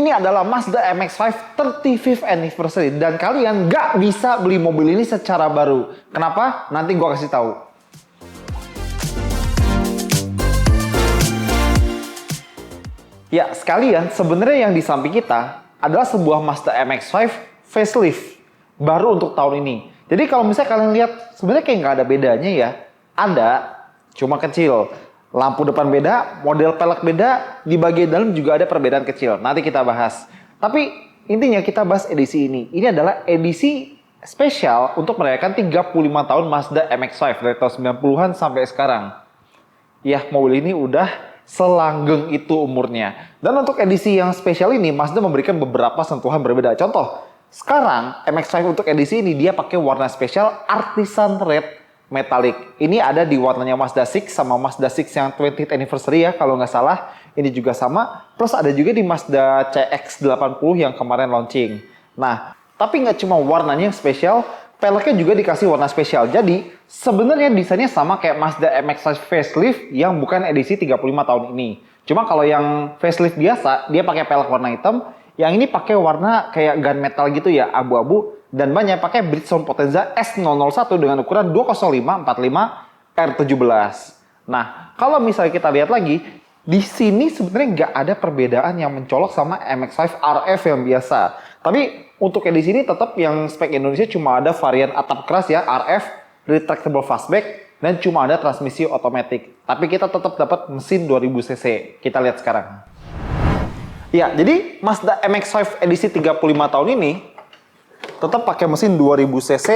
ini adalah Mazda MX-5 35th anniversary dan kalian nggak bisa beli mobil ini secara baru. Kenapa? Nanti gua kasih tahu. Ya, sekalian sebenarnya yang di samping kita adalah sebuah Mazda MX-5 facelift baru untuk tahun ini. Jadi kalau misalnya kalian lihat, sebenarnya kayak nggak ada bedanya ya. Ada, cuma kecil. Lampu depan beda, model pelek beda, di bagian dalam juga ada perbedaan kecil. Nanti kita bahas. Tapi intinya kita bahas edisi ini. Ini adalah edisi spesial untuk merayakan 35 tahun Mazda MX-5 dari tahun 90-an sampai sekarang. Ya, mobil ini udah selanggeng itu umurnya. Dan untuk edisi yang spesial ini, Mazda memberikan beberapa sentuhan berbeda. Contoh, sekarang MX-5 untuk edisi ini dia pakai warna spesial Artisan Red Metallic. Ini ada di warnanya Mazda 6 sama Mazda 6 yang 20th anniversary ya kalau nggak salah. Ini juga sama. Plus ada juga di Mazda CX-80 yang kemarin launching. Nah, tapi nggak cuma warnanya yang spesial, peleknya juga dikasih warna spesial. Jadi sebenarnya desainnya sama kayak Mazda MX-5 facelift yang bukan edisi 35 tahun ini. Cuma kalau yang facelift biasa dia pakai pelek warna hitam, yang ini pakai warna kayak gunmetal gitu ya, abu-abu. Dan banyak pakai Bridgestone Potenza S001 dengan ukuran 205/45 R17. Nah, kalau misalnya kita lihat lagi, di sini sebenarnya nggak ada perbedaan yang mencolok sama MX-5 RF yang biasa. Tapi untuk edisi ini tetap yang spek Indonesia cuma ada varian atap keras ya, RF, retractable fastback, dan cuma ada transmisi otomatis. Tapi kita tetap dapat mesin 2000 cc. Kita lihat sekarang. Ya, jadi Mazda MX-5 edisi 35 tahun ini tetap pakai mesin 2000 cc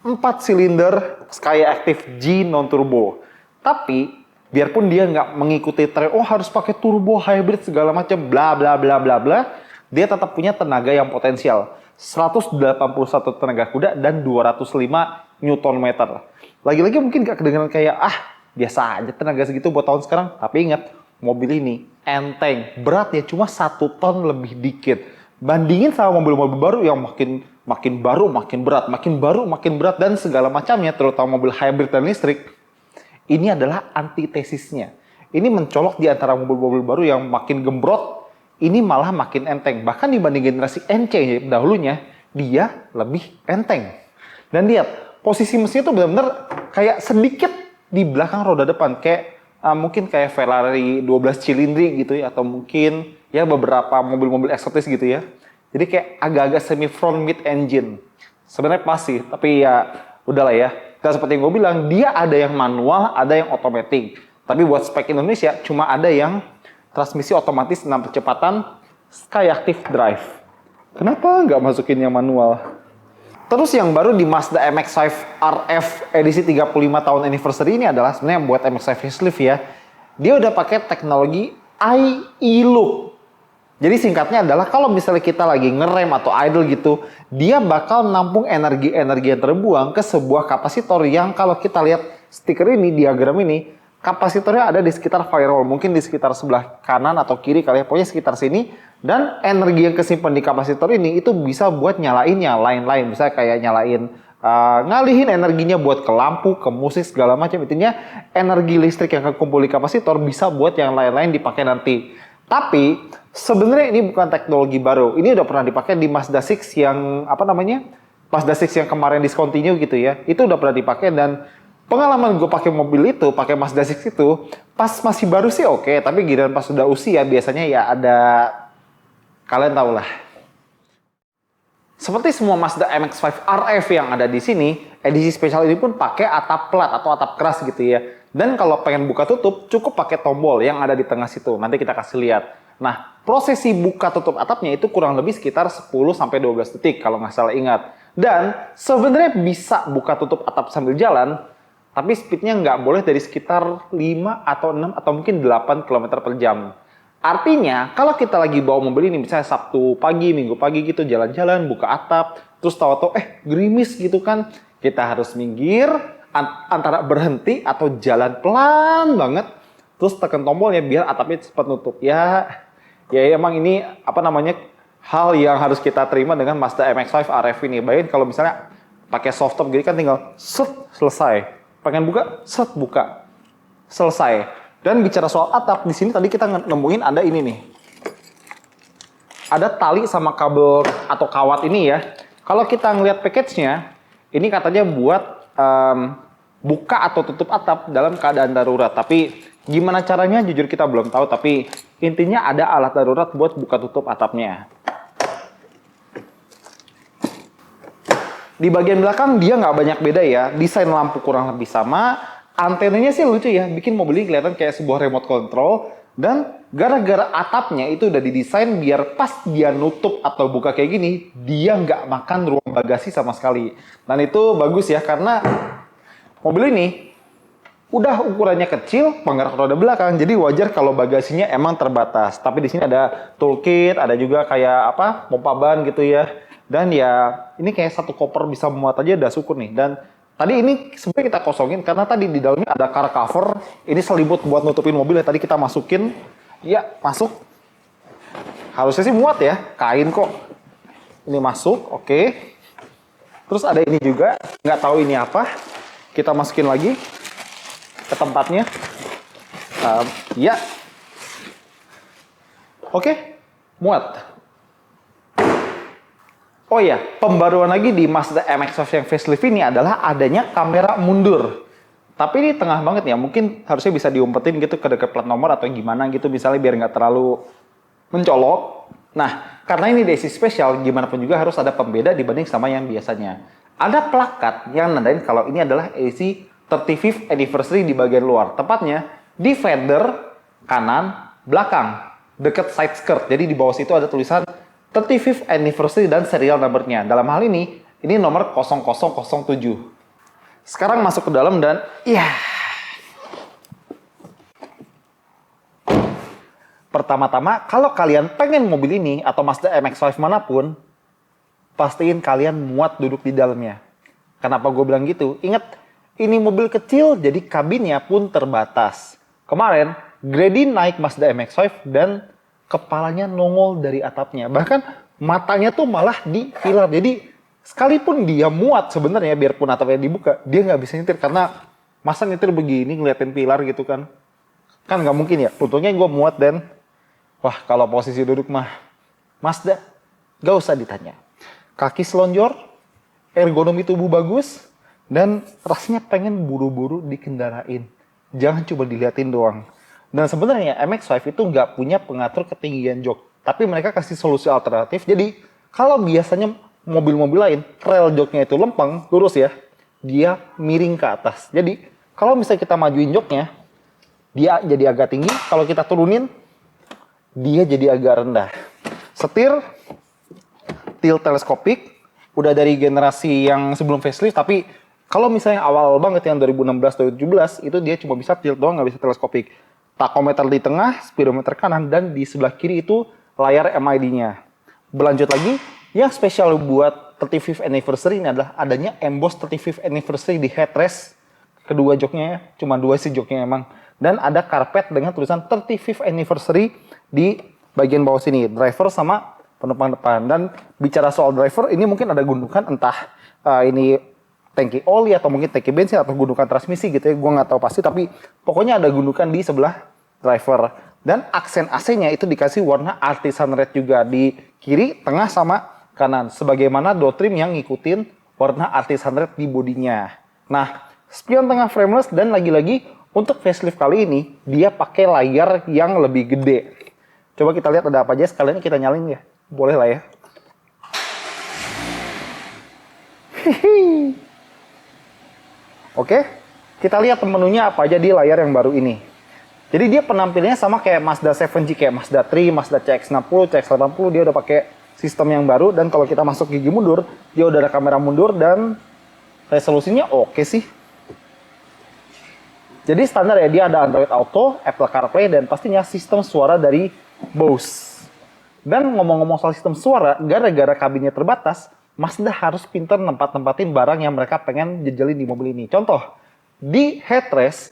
4 silinder Skyactiv G non turbo. Tapi biarpun dia nggak mengikuti tren, oh harus pakai turbo hybrid segala macam bla bla bla bla bla, dia tetap punya tenaga yang potensial. 181 tenaga kuda dan 205 Nm. Lagi-lagi mungkin gak kedengeran kayak biasa aja tenaga segitu buat tahun sekarang. Tapi ingat, mobil ini enteng, beratnya cuma 1 ton lebih dikit. Bandingin sama mobil-mobil baru yang makin baru, makin berat, makin baru, makin berat, dan segala macamnya, terutama mobil hybrid dan listrik. Ini adalah antitesisnya. Ini mencolok di antara mobil-mobil baru yang makin gembrot, ini malah makin enteng. Bahkan dibanding generasi NC dahulunya, dia lebih enteng. Dan lihat, posisi mesinnya tuh benar-benar kayak sedikit di belakang roda depan. Kayak mungkin kayak Ferrari 12 cilindri gitu ya, atau mungkin ya beberapa mobil-mobil eksotis gitu ya. Jadi kayak agak-agak semi front mid engine. Sebenarnya pas sih, tapi ya udahlah ya. Dan seperti yang gue bilang, dia ada yang manual, ada yang otomatis. Tapi buat spek Indonesia cuma ada yang transmisi otomatis 6 kecepatan Skyactiv Drive. Kenapa nggak masukin yang manual? Terus yang baru di Mazda MX-5 RF edisi 35 tahun anniversary ini adalah sebenarnya buat MX-5 facelift ya. Dia udah pakai teknologi iLoop. Jadi singkatnya adalah kalau misalnya kita lagi ngerem atau idle gitu, dia bakal nampung energi-energi yang terbuang ke sebuah kapasitor yang kalau kita lihat stiker ini, diagram ini, kapasitornya ada di sekitar firewall. Mungkin di sekitar sebelah kanan atau kiri kali ya, pokoknya sekitar sini. Dan energi yang kesimpan di kapasitor ini itu bisa buat nyalain yang lain-lain. Misalnya kayak nyalain, ngalihin energinya buat ke lampu, ke musik, segala macam. Intinya energi listrik yang kekumpul di kapasitor bisa buat yang lain-lain dipakai nanti. Tapi sebenarnya ini bukan teknologi baru. Ini udah pernah dipakai di Mazda 6 yang Mazda 6 yang kemarin discontinue gitu ya. Itu udah pernah dipakai dan pengalaman gue pakai mobil itu, pakai Mazda 6 itu, pas masih baru sih oke, tapi giliran pas sudah usia biasanya ya ada, kalian tau lah. Seperti semua Mazda MX-5 RF yang ada di sini, edisi spesial ini pun pakai atap plat atau atap keras gitu ya. Dan kalau pengen buka tutup, cukup pakai tombol yang ada di tengah situ. Nanti kita kasih lihat. Nah, prosesi buka tutup atapnya itu kurang lebih sekitar 10-12 detik kalau nggak salah ingat. Dan sebenarnya bisa buka tutup atap sambil jalan, tapi speednya nggak boleh dari sekitar 5 atau 6 atau mungkin 8 km per jam. Artinya, kalau kita lagi bawa mobil ini, misalnya Sabtu pagi, Minggu pagi gitu, jalan-jalan, buka atap, terus tahu-tahu, gerimis gitu kan, kita harus minggir, antara berhenti atau jalan pelan banget, terus tekan tombolnya biar atapnya cepat nutup. Ya emang ini hal yang harus kita terima dengan Mazda MX-5 RF ini. Bayangin kalau misalnya pakai soft top gini kan tinggal set, selesai. Pengen buka, set, buka, selesai. Dan bicara soal atap, di sini tadi kita nemuin ada ini nih. ada tali sama kabel atau kawat ini ya. Kalau kita ngelihat package-nya, ini katanya buat buka atau tutup atap dalam keadaan darurat. Tapi gimana caranya jujur kita belum tahu. Tapi intinya ada alat darurat buat buka tutup atapnya. Di bagian belakang dia nggak banyak beda ya. Desain lampu kurang lebih sama. Antenanya sih lucu ya. Bikin mobil ini kelihatan kayak sebuah remote control. Dan gara-gara atapnya itu udah didesain biar pas dia nutup atau buka kayak gini, dia nggak makan ruang bagasi sama sekali. Dan itu bagus ya, karena mobil ini udah ukurannya kecil, penggerak roda belakang, jadi wajar kalau bagasinya emang terbatas. Tapi di sini ada toolkit, ada juga kayak apa, pompa ban gitu ya. Dan ya ini kayak satu koper bisa muat aja udah syukur nih. Dan tadi ini sebenarnya kita kosongin karena tadi di dalamnya ada car cover. Ini selimut buat nutupin mobil ya, tadi kita masukin. Ya, masuk. Harusnya sih muat ya, kain kok. Ini masuk, oke. Terus ada ini juga, nggak tahu ini apa. Kita masukin lagi ke tempatnya. Ya. Oke, muat. Oh iya, pembaruan lagi di Mazda MX-5 yang facelift ini adalah adanya kamera mundur. Tapi ini tengah banget ya, mungkin harusnya bisa diumpetin gitu ke dekat plat nomor atau gimana gitu, misalnya biar nggak terlalu mencolok. Nah, karena ini DC spesial, gimana pun juga harus ada pembeda dibanding sama yang biasanya. Ada plakat yang nandain kalau ini adalah edisi 35th anniversary di bagian luar. Tepatnya di fender kanan belakang, dekat side skirt. Jadi di bawah situ ada tulisan 35th anniversary dan serial numbernya. Dalam hal ini nomor 0007. Sekarang masuk ke dalam dan ya. Pertama-tama, kalau kalian pengen mobil ini atau Mazda MX-5 manapun, pastiin kalian muat duduk di dalamnya. Kenapa gue bilang gitu? Ingat, ini mobil kecil jadi kabinnya pun terbatas. Kemarin, Grady naik Mazda MX-5 dan kepalanya nongol dari atapnya. Bahkan matanya tuh malah di pilar. Jadi sekalipun dia muat sebenarnya biarpun atapnya dibuka, dia nggak bisa nyetir karena masa nyetir begini ngeliatin pilar gitu kan. Kan nggak mungkin ya. Untungnya gue muat dan wah kalau posisi duduk mah Mazda gak usah ditanya. Kaki selonjor, ergonomi tubuh bagus, dan rasanya pengen buru-buru dikendarain. Jangan cuma diliatin doang. Dan sebenarnya MX-5 itu nggak punya pengatur ketinggian jok. Tapi mereka kasih solusi alternatif. Jadi kalau biasanya mobil-mobil lain, rel joknya itu lempeng, lurus ya. Dia miring ke atas. Jadi kalau misalnya kita majuin joknya, dia jadi agak tinggi. Kalau kita turunin, dia jadi agak rendah. Setir, tilt teleskopik. Udah dari generasi yang sebelum facelift. Tapi kalau misalnya awal banget yang 2016-2017, itu dia cuma bisa tilt doang, nggak bisa teleskopik. Takometer di tengah, speedometer kanan, dan di sebelah kiri itu layar MID-nya. Berlanjut lagi, yang spesial buat 35th anniversary ini adalah adanya emboss 35th anniversary di headrest. Kedua joknya ya, cuma dua sih joknya emang. Dan ada karpet dengan tulisan 35th anniversary di bagian bawah sini. Driver sama penumpang depan. Dan bicara soal driver, ini mungkin ada gundukan entah ini tangki oli atau mungkin tangki bensin atau gundukan transmisi gitu ya, gue nggak tahu pasti, tapi pokoknya ada gundukan di sebelah driver. Dan aksen AC-nya itu dikasih warna artisan red juga di kiri, tengah sama kanan, sebagaimana Dotrim yang ngikutin warna artisan red di bodinya. Nah, spion tengah frameless, dan lagi-lagi untuk facelift kali ini dia pakai layar yang lebih gede. Coba kita lihat ada apa aja, sekalian kita nyalin ya, boleh lah ya. Hihi. Oke, kita lihat menunya apa aja di layar yang baru ini. Jadi dia penampilannya sama kayak Mazda 7G, kayak Mazda 3, Mazda CX-60, CX-80, dia udah pakai sistem yang baru. Dan kalau kita masuk gigi mundur, dia udah ada kamera mundur dan resolusinya oke sih. Jadi standar ya, dia ada Android Auto, Apple CarPlay, dan pastinya sistem suara dari Bose. Dan ngomong-ngomong soal sistem suara, gara-gara kabinnya terbatas, Mazda harus pintar tempat-tempatin barang yang mereka pengen jejelin di mobil ini. Contoh, di headrest,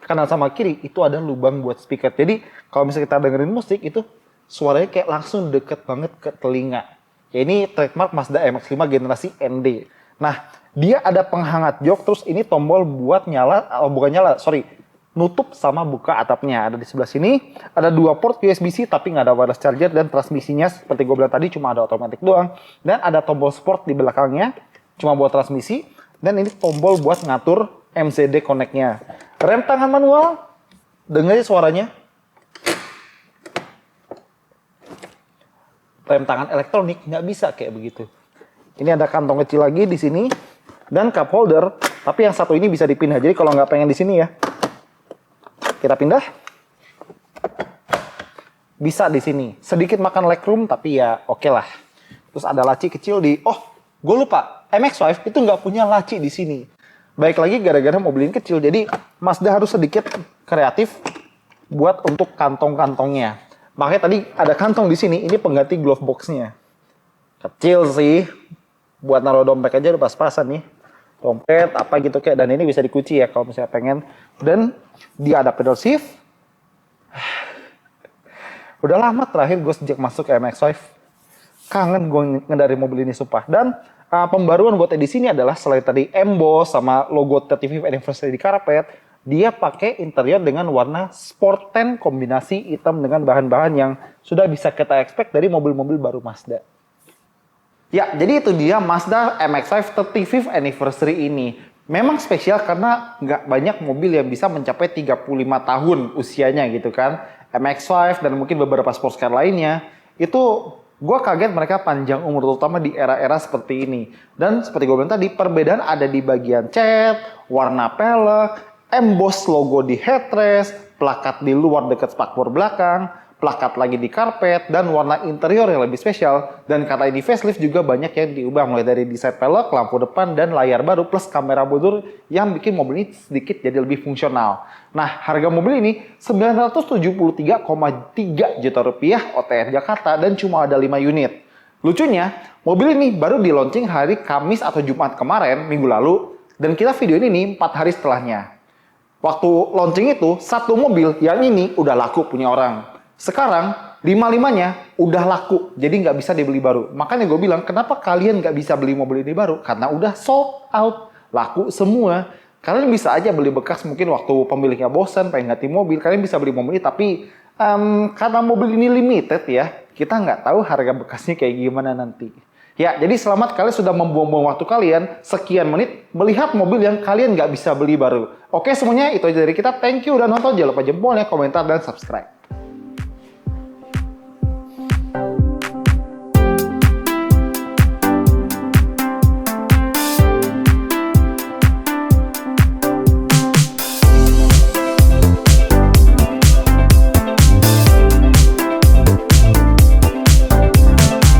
kanan sama kiri, itu ada lubang buat speaker. Jadi, kalau misalnya kita dengerin musik, itu suaranya kayak langsung deket banget ke telinga. Ya, ini trademark Mazda MX-5 generasi ND. Nah, dia ada penghangat jok, terus ini tombol buat nyala, bukan nyala, sorry. nutup sama buka atapnya. Ada di sebelah sini, ada 2 port USB-C tapi nggak ada wireless charger, dan transmisinya seperti gue bilang tadi cuma ada otomatis doang. Dan ada tombol sport di belakangnya, cuma buat transmisi. Dan ini tombol buat ngatur MCD connect-nya. Rem tangan manual, dengar suaranya. Rem tangan elektronik nggak bisa kayak begitu. Ini ada kantong kecil lagi di sini dan cup holder, tapi yang satu ini bisa dipindah. Jadi kalau nggak pengen di sini ya, kita pindah. Bisa di sini. Sedikit makan legroom tapi ya oke lah. Terus ada laci kecil di, oh gue lupa, MX-5 itu nggak punya laci di sini. Baik lagi gara-gara mobil ini kecil, jadi Mazda harus sedikit kreatif buat untuk kantong-kantongnya. Makanya tadi ada kantong di sini, ini pengganti glove box-nya. Kecil sih, buat naruh dompet aja udah pas-pasan nih. Dompet, apa gitu kayak, dan ini bisa dikunci ya kalau misalnya pengen. Dan dia ada pedal shift. Udah lama terakhir gue sejak masuk ke MX-5. Kangen gue ngendari mobil ini sumpah. Dan pembaruan buat edisi ini adalah selain tadi emboss sama logo 35th anniversary di karpet, dia pakai interior dengan warna sport tan kombinasi hitam dengan bahan-bahan yang sudah bisa kita expect dari mobil-mobil baru Mazda. Ya, jadi itu dia Mazda MX-5 35th anniversary ini. Memang spesial karena nggak banyak mobil yang bisa mencapai 35 tahun usianya gitu kan. MX-5 dan mungkin beberapa sports car lainnya. Itu gue kaget mereka panjang umur, terutama di era-era seperti ini. Dan seperti gue bilang tadi, perbedaan ada di bagian cat, warna pelek, emboss logo di headrest, plakat di luar dekat spakbor belakang, plakat lagi di karpet, dan warna interior yang lebih spesial. Dan karena ini facelift juga banyak yang diubah, mulai dari desain pelek, lampu depan, dan layar baru, plus kamera mundur yang bikin mobil ini sedikit jadi lebih fungsional. Nah, harga mobil ini 973,3 juta rupiah OTR Jakarta dan cuma ada 5 unit. Lucunya, mobil ini baru di launching hari Kamis atau Jumat kemarin, minggu lalu, dan kita video ini 4 hari setelahnya. Waktu launching itu, satu mobil yang ini udah laku punya orang. Sekarang, 5-5-nya udah laku, jadi nggak bisa dibeli baru. Makanya gue bilang, kenapa kalian nggak bisa beli mobil ini baru? Karena udah sold out, laku semua. Kalian bisa aja beli bekas, mungkin waktu pemiliknya bosan, pengen ganti mobil, kalian bisa beli mobil ini, tapi karena mobil ini limited ya, kita nggak tahu harga bekasnya kayak gimana nanti. Ya, jadi selamat kalian sudah membuang-buang waktu kalian sekian menit melihat mobil yang kalian nggak bisa beli baru. Oke semuanya, itu aja dari kita. Thank you udah nonton. Jangan lupa jempolnya, komentar, dan subscribe.